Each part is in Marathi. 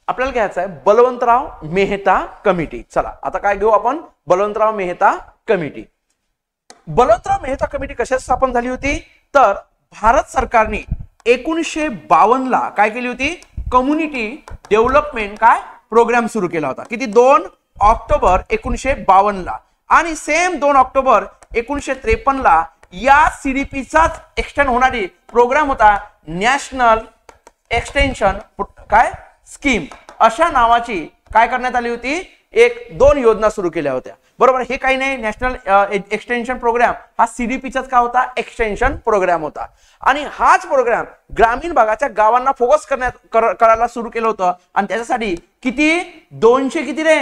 आपल्याला घ्यायचं आहे बलवंतराव मेहता कमिटी. चला आता काय घेऊ आपण, बलवंतराव मेहता कमिटी. बलवंतराव मेहता कमिटी कशात स्थापन झाली होती, तर भारत सरकारने 1952 ला काय केली होती, कम्युनिटी डेव्हलपमेंट काय प्रोग्राम सुरू केला होता. किती, 2 ऑक्टोबर 1952 ला. आणि सेम 2 ऑक्टोबर 1953 ला या सीडीपीचाच एक्सटेंड होणारी प्रोग्राम होता नॅशनल एक्सटेन्शन काय स्कीम, अशा नावाची काय करण्यात आली होती, 1-2 योजना सुरू केल्या होत्या. बरोबर, हे काही नाही, नॅशनल एक्सटेन्शन प्रोग्राम हा सीडीपीचाच का होता, एक्सटेन्शन प्रोग्राम होता. आणि हाच प्रोग्राम ग्रामीण भागाच्या गावांना फोकस करायला सुरू केलं होतं. आणि त्याच्यासाठी किती, 200 किती रे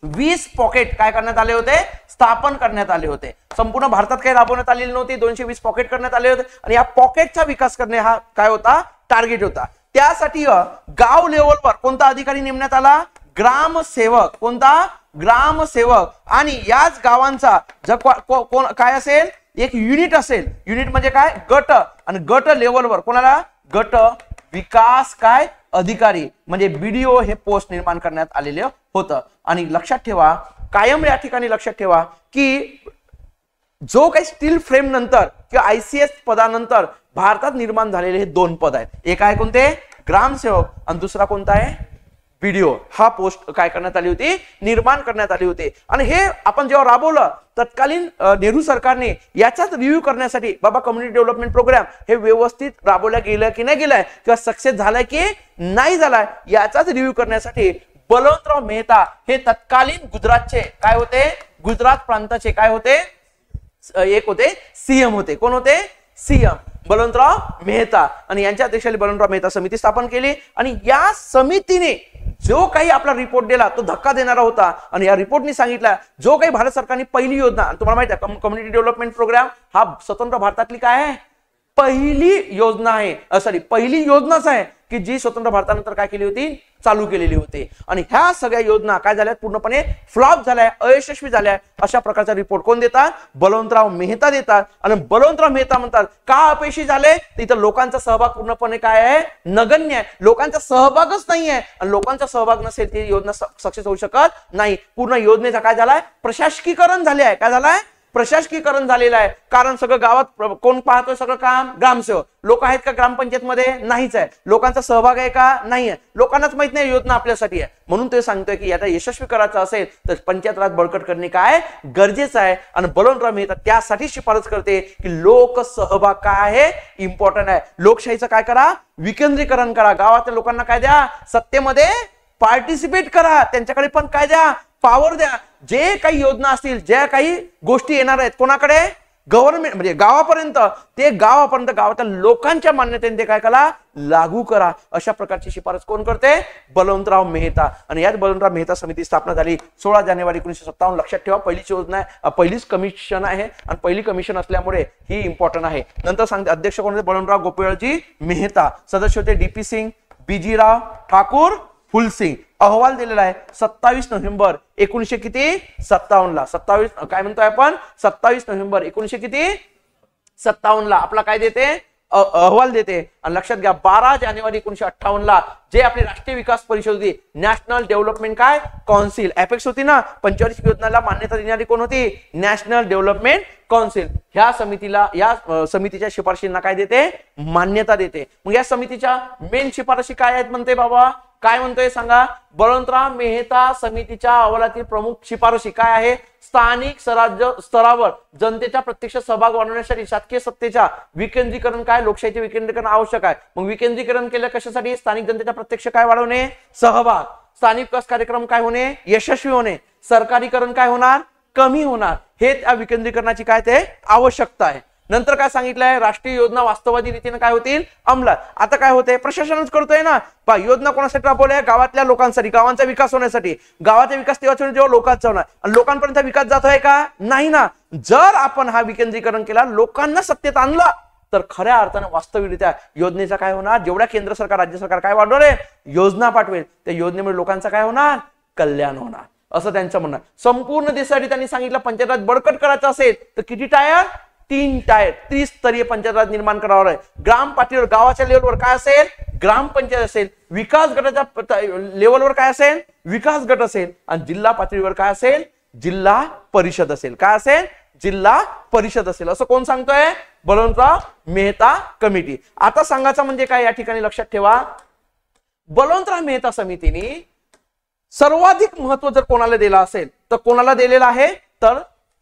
20 पॉकेट काय करण्यात आले होते, स्थापन करण्यात आले होते. संपूर्ण भारतात काही राबवण्यात आलेली नव्हती, 220 पॉकेट करण्यात आले होते. आणि या पॉकेटचा विकास करणे हा काय होता, टार्गेट होता. त्यासाठी गाव लेवलवर कोणता अधिकारी नेमण्यात आला, ग्रामसेवक. कोणता, ग्रामसेवक. आणि याच गावांचा काय असेल, एक युनिट असेल. युनिट म्हणजे काय, गट. आणि गट लेवलवर कोणाला, गट विकास काय अधिकारी म्हणजे बीडीओ हे पोस्ट निर्माण करण्यात आलेले होतं. आणि लक्षात ठेवा, कायम या ठिकाणी लक्षात ठेवा की जो काही स्टील फ्रेम नंतर किंवा आयसीएस पदानंतर भारतात निर्माण झालेले हे 2 पद आहेत. एक आहे कोणते, ग्रामसेवक, आणि दुसरा कोणता आहे, बीडीओ. हा पोस्ट काय करण्यात आली होती, निर्माण करण्यात आली होती. आणि हे आपण जेव्हा राबवलं, तत्कालीन नेहरू सरकारने याचाच रिव्ह्यू करण्यासाठी, बाबा कम्युनिटी डेव्हलपमेंट प्रोग्राम हे व्यवस्थित राबवल्या गेलं की नाही गेलाय, किंवा सक्सेस झालाय की नाही झालाय, याचाच रिव्ह्यू करण्यासाठी बलवंतराव मेहता हे तत्कालीन गुजरातचे काय होते, गुजरात प्रांताचे काय होते, एक होते सीएम होते. कोण होते, सीएम बलवंतराव मेहता. आणि यांच्या अध्यक्षाखाली बलवंतराव मेहता समिती स्थापन केली. आणि या समितीने जो काही आपला रिपोर्ट दिला तो धक्का देणारा होता. आणि या रिपोर्टने सांगितलं, जो काही भारत सरकारने पहिली योजना, तुम्हाला माहिती आहे कम्युनिटी डेव्हलपमेंट प्रोग्राम हा स्वतंत्र भारतातली काय आहे, पहिली योजना आहे. सॉरी, पहिली योजनाच आहे की जी स्वतंत्र भारतानंतर काय केली होती, चालू केलेली होती. आणि ह्या सगळ्या योजना काय झाल्या, पूर्णपणे फ्लॉप झाल्या, अयशस्वी झाल्या. अशा प्रकारचा रिपोर्ट कोण देतात, बलवंतराव मेहता देतात. आणि बलवंतराव मेहता म्हणतात का अपयशी झाले, तिथं लोकांचा सहभाग पूर्णपणे काय आहे, नगण्य आहे. लोकांचा सहभागच नाही आहे. आणि लोकांचा सहभाग नसेल ती योजना सक्सेस होऊ शकत नाही. पूर्ण योजनेचा काय झालाय, प्रशासकीकरण झाले आहे. काय झालाय, प्रशासकीकरण झालेलं आहे. कारण सगळं गावात कोण पाहतोय सगळं काम, ग्रामसेवक. लोक आहेत का ग्रामपंचायत मध्ये, नाहीच आहे. लोकांचा सहभाग आहे का, नाही आहे. लोकांनाच माहित नाही योजना आपल्यासाठी आहे. म्हणून ते सांगतोय की याचा यशस्वी करायचं असेल तर पंचायत राज बळकट करणे काय गरजेचं आहे. आणि बलवंतराव मेहता त्यासाठी शिफारस करते की लोक सहभाग काय आहे, इम्पॉर्टंट आहे. लोकशाहीचं काय करा, विकेंद्रीकरण करा. गावातल्या लोकांना काय द्या, सत्तेमध्ये पार्टिसिपेट करा. त्यांच्याकडे पण काय द्या, पॉवर द्या. जे काही योजना असतील, ज्या काही गोष्टी येणार आहेत कोणाकडे, गव्हर्नमेंट म्हणजे गावापर्यंत, ते गावापर्यंत गावातल्या लोकांच्या मान्यतेने ते काय करा, लागू करा. अशा प्रकारची शिफारस कोण करते, बलवंतराव मेहता. आणि याच बलवंतराव मेहता समिती स्थापना झाली 16 जानेवारी 1957. लक्षात ठेवा, पहिलीच योजना आहे, पहिलीच कमिशन आहे. आणि पहिली कमिशन असल्यामुळे ही इम्पॉर्टंट आहे. नंतर सांगते अध्यक्ष कोण होते, बलवंतराव गोपाळजी मेहता. सदस्य होते डीपी सिंग, बीजीराव ठाकूर, फुलसिंग. अहवाल दिलेला आहे 27 नोव्हेंबर 1957 ला. 27 काय म्हणतोय आपण, 27 नोव्हेंबर 1957 ला आपला काय देते, अहवाल देते. आणि लक्षात घ्या 12 जानेवारी 1958 ला जे आपली राष्ट्रीय विकास परिषद होती, नॅशनल डेव्हलपमेंट काय काउन्सिल, एपेक्स होती ना, पंचवार्षिक योजनेला मान्यता देणारी कोण होती, नॅशनल डेव्हलपमेंट काउन्सिल. ह्या समितीला, या समितीच्या शिफारशींना काय देते, मान्यता देते. मग या समितीच्या मेन शिफारशी काय आहेत म्हणते बाबा, काय म्हणतोय सांगा, बलवंतराव मेहता समितीच्या अहवालातील प्रमुख शिफारशी काय आहे, स्थानिक स्वराज्य स्तरावर जनतेचा प्रत्यक्ष सहभाग वाढवण्यासाठी शासकीय सत्तेच्या विकेंद्रीकरण काय, लोकशाहीचे विकेंद्रीकरण आवश्यक आहे. मग विकेंद्रीकरण केलं कशासाठी, स्थानिक जनतेचा प्रत्यक्ष काय वाढवणे, सहभाग. स्थानिक विकास कार्यक्रम काय होणे, यशस्वी होणे. सरकारीकरण काय होणार, कमी होणार. हे त्या विकेंद्रीकरणाची काय ते आवश्यकता आहे. नंतर काय सांगितलंय, राष्ट्रीय योजना वास्तववादी रीतीने काय होतील, अंमलात. आता काय होते, प्रशासनच करतोय ना. योजना कोणासाठी राबवल्या, गावातल्या लोकांसाठी, गावांचा विकास होण्यासाठी. गावाचा विकास तेव्हाच होईल जेव्हा लोकांचा होणार. आणि लोकांपर्यंत विकास जातोय का, नाही ना. जर आपण हा विकेंद्रीकरण केला, लोकांना सत्तेत आणलं, तर खऱ्या अर्थाने वास्तविकरित्या योजनेचा काय होणार, जेवढ्या केंद्र सरकार राज्य सरकार काय वाढवले, योजना पाठवेल, त्या योजनेमुळे लोकांचा काय होणार, कल्याण होणार, असं त्यांचं म्हणणं. संपूर्ण देशासाठी त्यांनी सांगितलं, पंचायत राज बळकट करायचं असेल तर किती टायर, 3 टायर, त्रिस्तरीय पंचायत राज निर्माण करावं आहे. ग्राम पातळीवर, गावाच्या लेवलवर काय असेल, ग्रामपंचायत असेल. विकास गटाच्या लेवलवर काय असेल, विकास गट असेल, आणि जिल्हा पातळीवर काय असेल, जिल्हा परिषद असेल. काय असेल, जिल्हा परिषद असेल. असं कोण सांगतोय, बलवंतराव मेहता कमिटी. आता सांगायचं म्हणजे काय, या ठिकाणी लक्षात ठेवा, बलवंतराव मेहता समितीने सर्वाधिक महत्व जर कोणाला दिला असेल तर कोणाला दिलेलं आहे, तर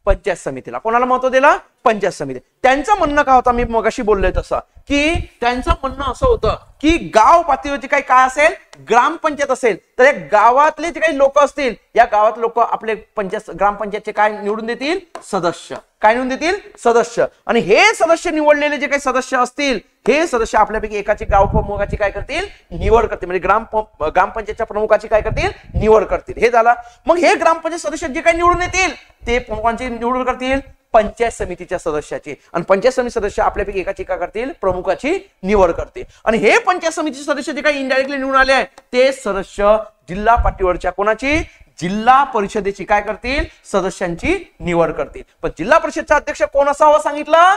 पंचायत समितीला. कोणाला महत्व दिलं, पंचायत समिती. त्यांचं म्हणणं काय होतं, मी मगाशी बोललोय तसं, की त्यांचं म्हणणं असं होतं की गाव पातळीवरची काही काय असेल, ग्रामपंचायत असेल, तर या गावातले जे काही लोक असतील, या गावात लोक आपले ग्रामपंचायतचे काय निवडून देतील, सदस्य. काय निवडून देतील, सदस्य. आणि हे सदस्य निवडलेले जे काही सदस्य असतील, हे सदस्य आपल्यापैकी एकाची गाव प्रमुखाची काय करतील, निवड करतील. म्हणजे ग्रामपंचायतच्या प्रमुखाची काय करतील, निवड करतील. हे झालं. मग हे ग्रामपंचायत सदस्य जे काही निवडून येतील ते प्रमुखांची निवड करतील, पंचायत समितीच्या सदस्याची. आणि पंचायत समिती सदस्य आपल्यापैकी एकाची काय करतील, प्रमुखाची निवड करतील. आणि हे पंचायत समितीचे सदस्य जे काही इनडायरेक्टली निवडून आले आहेत, ते सदस्य जिल्हा पातळीवरच्या कोणाची, जिल्हा परिषदेची काय करतील, सदस्यांची निवड करतील. पण जिल्हा परिषदचा अध्यक्ष कोण असावं सांगितलं,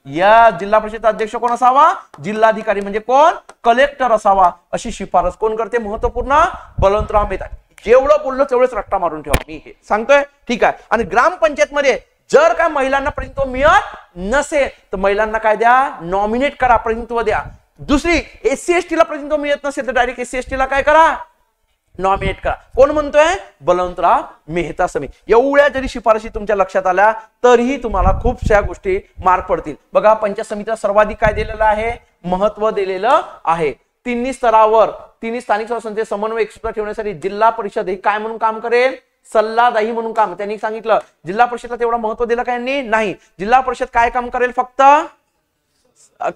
या जिल्हा परिषदचा अध्यक्ष कोण असावा, जिल्हाधिकारी म्हणजे कोण, कलेक्टर असावा. अशी शिफारस कोण करते, महत्वपूर्ण, बलवंतराव मेहता. जेवढं बोललो तेवढंच रट्टा मारून ठेवा, मी हे सांगतोय, ठीक आहे. आणि ग्रामपंचायत मध्ये जर काय महिलांना प्रतिनिधित्व मिळत नसेल तर महिलांना काय द्या, नॉमिनेट करा, प्रतिनिधित्व द्या. दुसरी, एससी एसटी ला प्रतिनिधित्व मिळत नसेल तर डायरेक्ट एससी एसटी ला काय करा, नॉमिनेट करा. कोण म्हणतोय, बलवंतराव मेहता समिती. एवढ्या जरी शिफारशी तुमच्या लक्षात आल्या तरीही तुम्हाला खूपशा गोष्टी मार्क पडतील. बघा, पंचायत समितीला सर्वाधिक काय दिलेलं आहे, महत्व दिलेलं आहे. तिन्ही स्तरावर, तिन्ही स्थानिक संस्थांचे समन्वय एकसूत्र ठेवण्यासाठी जिल्हा परिषद हे काय म्हणून काम करेल, सल्लादायी म्हणून काम. त्यांनी सांगितलं जिल्हा परिषदला तेवढं महत्व दिलं काय नाही. जिल्हा परिषद काय काम करेल, फक्त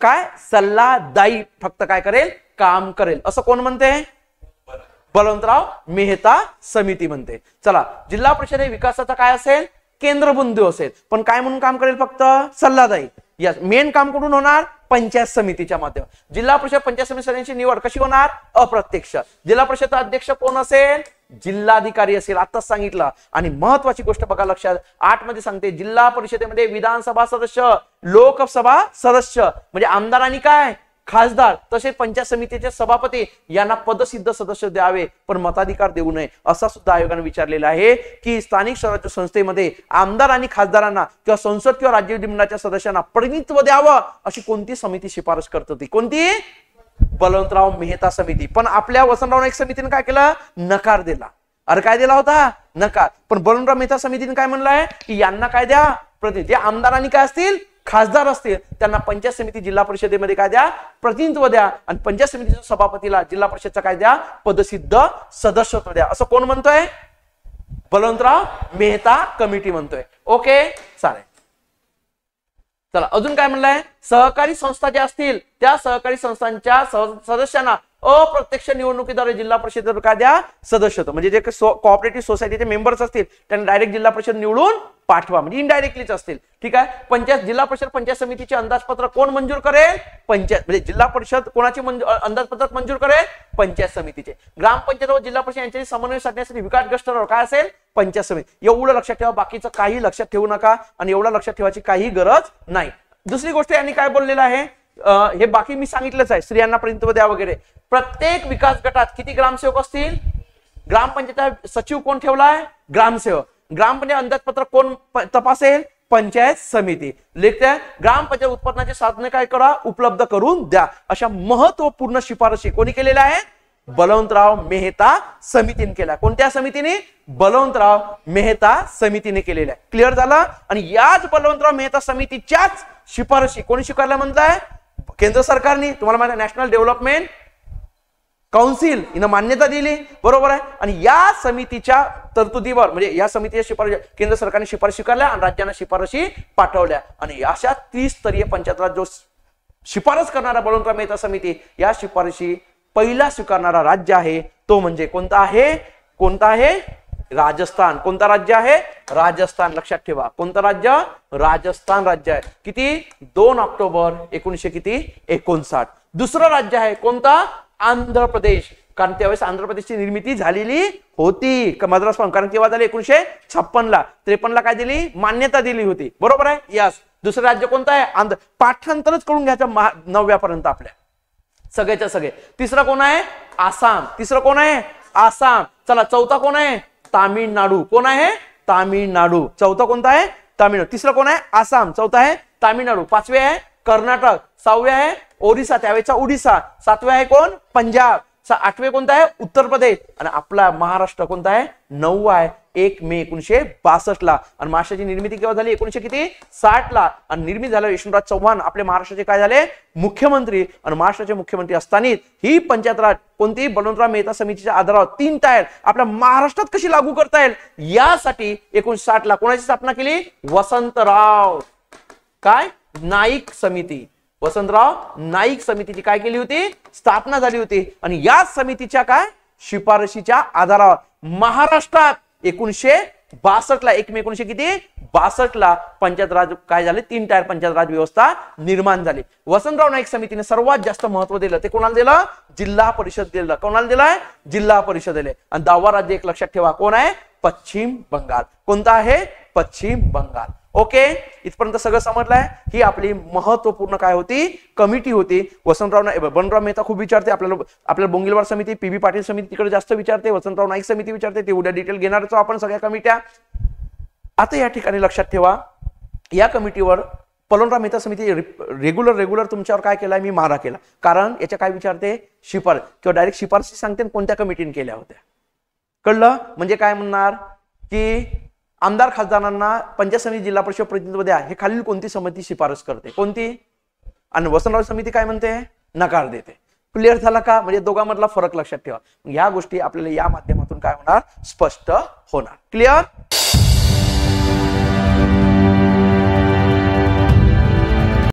काय, सल्लादायी, फक्त काय करेल, काम करेल. असं कोण म्हणते, बलवंतराव मेहता समिती म्हणते. चला, जिल्हा परिषद हे विकासाचा काय असेल, केंद्रबिंदू असेल, पण काय म्हणून काम करेल, फक्त सल्लादायी. यस, मेन काम कुठून होणार, पंचायत समितीच्या माध्यमातून. जिल्हा परिषद पंचायत समिती सदस्यांची निवड कशी होणार, अप्रत्यक्ष. जिल्हा परिषदचा अध्यक्ष कोण असेल, जिल्हाधिकारी असेल, आताच सांगितलं. आणि महत्वाची गोष्ट बघा, लक्षात 8 मध्ये सांगते, जिल्हा परिषदेमध्ये विधानसभा सदस्य, लोकसभा सदस्य म्हणजे आमदार आणि काय, खासदार, तसेच पंचायत समितीचे सभापती यांना पदसिद्ध सदस्य द्यावे, पण मताधिकार देऊ नये, असा सुद्धा आयोगाने विचारलेला आहे. की स्थानिक स्वराज्य संस्थेमध्ये आमदार आणि खासदारांना किंवा संसद किंवा राज्य विधिमंडळाच्या सदस्यांना प्रतिनिधित्व द्यावं अशी कोणती समिती शिफारस करत होती, कोणती, बलवंतराव मेहता समिती. पण आपल्या वसंतराव नाईक समितीने काय केलं, नकार दिला. अरे काय दिला होता, नकार. पण बलवंतराव मेहता समितीने काय म्हणलंय, की यांना काय द्या, प्रतिनिधी. आमदारांनी काय असतील, खासदार असतील, त्यांना पंचायत समिती जिल्हा परिषदेमध्ये काय द्या, प्रतिनिधित्व द्या. आणि पंचायत समितीच्या सभापतीला जिल्हा परिषदचा काय द्या, पदसिद्ध सदस्यत्व द्या. असं कोण म्हणतोय, बलवंतराव मेहता कमिटी म्हणतोय. ओके, चालेल. चला, अजून काय म्हणलंय, सहकारी संस्था ज्या असतील त्या सहकारी संस्थांच्या सदस्यांना अप्रत्यक्ष निवडणुकीद्वारे जिल्हा परिषदेवर काय द्या, सदस्यत्व. म्हणजे जे कोऑपरेटिव्ह सोसायटीचे मेंबर्स असतील त्यांना डायरेक्ट जिल्हा परिषद निवडून पाठवा, म्हणजे इनडायरेक्टलीच असतील. ठीक आहे. पंचायत जिल्हा परिषद पंचायत समितीचे अंदाजपत्र कोण मंजूर करेल, पंचायत. म्हणजे जिल्हा परिषद कोणाचे अंदाजपत्रक मंजूर करेल, पंचायत समितीचे. ग्रामपंचायत व जिल्हा परिषद यांच्याशी समन्वय साधण्यासाठी विकास गटावर काय असेल, पंचायत समिती. एवढं लक्षात ठेवा, बाकीचं काही लक्षात ठेवू नका आणि एवढं लक्षात ठेवायची काही गरज नाही. दुसरी गोष्ट यांनी काय बोललेलं आहे, हे बाकी मी सांगितलंच आहे, स्त्रियांना प्रतिनिधित्व द्या वगैरे. प्रत्येक विकास गटात किती ग्रामसेवक असतील, ग्रामपंचायत सचिव कोण ठेवलाय, ग्रामसेवक. ग्रामपंचायत अंदाजपत्रक कोण तपासेल, पंचायत समिती. लिखते, ग्रामपंचायत उत्पन्नाचे साधने काय करा, उपलब्ध करून द्या. अशा महत्वपूर्ण शिफारशी कोणी केलेल्या आहेत, बलवंतराव मेहता समितीने केल्या. कोणत्या समितीने, बलवंतराव मेहता समितीने केलेल्या. क्लिअर झालं. आणि याच बलवंतराव मेहता समितीच्याच शिफारशी कोणी स्वीकारल्या म्हणताय, केंद्र सरकारने. तुम्हाला माहिती आहे, नॅशनल डेव्हलपमेंट काउन्सिल हिनं मान्यता दिली, बरोबर आहे. आणि या समितीच्या तरतुदीवर, म्हणजे या समितीच्या शिफारशी केंद्र सरकारने शिफारशी स्वीकारल्या आणि राज्यांना शिफारशी पाठवल्या. आणि अशा 30 स्तरीय पंचायतराज जो शिफारस करणारा बलवंतराव मेहता समिती, या शिफारशी पहिला स्वीकारणारा राज्य आहे तो म्हणजे कोणता आहे, कोणता आहे, राजस्थान. कोणता राज्य आहे, राजस्थान. लक्षात ठेवा, कोणतं राज्य, राजस्थान राज्य आहे. किती, 2 ऑक्टोबर 1959. दुसरं राज्य आहे कोणता, आंध्र प्रदेश. कारण त्यावेळेस आंध्र प्रदेशची निर्मिती झालेली होती, मद्रास पासून. कारण केव्हा झाली, 1956 ला. 53 ला काय दिली, मान्यता दिली होती, बरोबर आहे. यस. दुसरं राज्य कोणतं आहे, आंध्र. पाठांतरच करून घ्यायचं 9व्या पर्यंत आपल्या. सगळेच्या सगळे. तिसरं कोण आहे? आसाम. तिसरं कोण आहे? आसाम. चला चौथा कोण आहे? तामिळनाडू. कोण आहे? तामिळनाडू. चौथा कोणता आहे? तामिळनाडू. तिसरं कोण आहे? आसाम. चौथा आहे तामिळनाडू. पाचवे आहे कर्नाटक. सहावे आहे ओरिसा, त्यावेळेचा उडीसा. सातवे आहे कोण? पंजाब. आठवे कोणता आहे? उत्तर प्रदेश. आणि आपला महाराष्ट्र कोणता आहे? 9 आहे 1 मे 1962 ला. आणि महाराष्ट्राची निर्मिती केव्हा झाली? 1960 ला. आणि निर्मिती झाल्यावर यशवंतराव चव्हाण आपले महाराष्ट्राचे काय झाले? मुख्यमंत्री. आणि महाराष्ट्राचे मुख्यमंत्री असताना ही पंचायत राज कोणती? बलवंतराव मेहता समितीच्या आधारावर 3 टायर आपल्या महाराष्ट्रात कशी लागू करता येईल यासाठी 1960 ला कोणाची स्थापना केली? वसंतराव काय नाईक समिती. वसंतराव नाईक समितीची काय केली होती? स्थापना झाली होती. आणि या समितीच्या काय शिफारशीच्या आधारावर महाराष्ट्रात 1962 ला 1 मे 1962 ला पंचायत राज काय झाले? 3 टायर पंचायत राज व्यवस्था निर्माण झाली. वसंतराव नाईक समितीने सर्वात जास्त महत्व दिलं ते कोणाला दिलं? जिल्हा परिषद दिलं. कोणाला दिलंय? जिल्हा परिषद दिले. आणि 10वा राज्य एक लक्षात ठेवा कोण आहे? पश्चिम बंगाल. कोणता आहे? पश्चिम बंगाल. ओके, इथपर्यंत सगळं समजलंय. ही आपली महत्वपूर्ण काय होती? कमिटी होती. बलवंतराव मेहता खूप विचारते आपल्याला बोंगिलवार समिती, पी बी पाटील समिती तिकडे जास्त विचारते, वसंतराव नाईक समिती विचारते. ते उद्या डिटेल घेणारच आपण सगळ्या कमिट्या. आता या ठिकाणी लक्षात ठेवा या कमिटीवर बलवंतराव मेहता समिती रेग्युलर तुमच्यावर काय केलाय? मी मारा केला. कारण याच्या काय विचारते? शिफारस किंवा डायरेक्ट शिफारसी सांगते कोणत्या कमिटीने केल्या होत्या. कळलं? म्हणजे काय म्हणणार की आमदार खासदारांना पंचायत समिती जिल्हा परिषद प्रतिनिधित्व द्या हे खालील कोणती समिती शिफारस करते? कोणती? आणि वसंतराव समिती काय म्हणते? नकार देते. क्लिअर झाला का? म्हणजे दोघांमधला फरक लक्षात ठेवा. या गोष्टी आपल्याला या माध्यमातून काय होणार? स्पष्ट होणार. क्लिअर?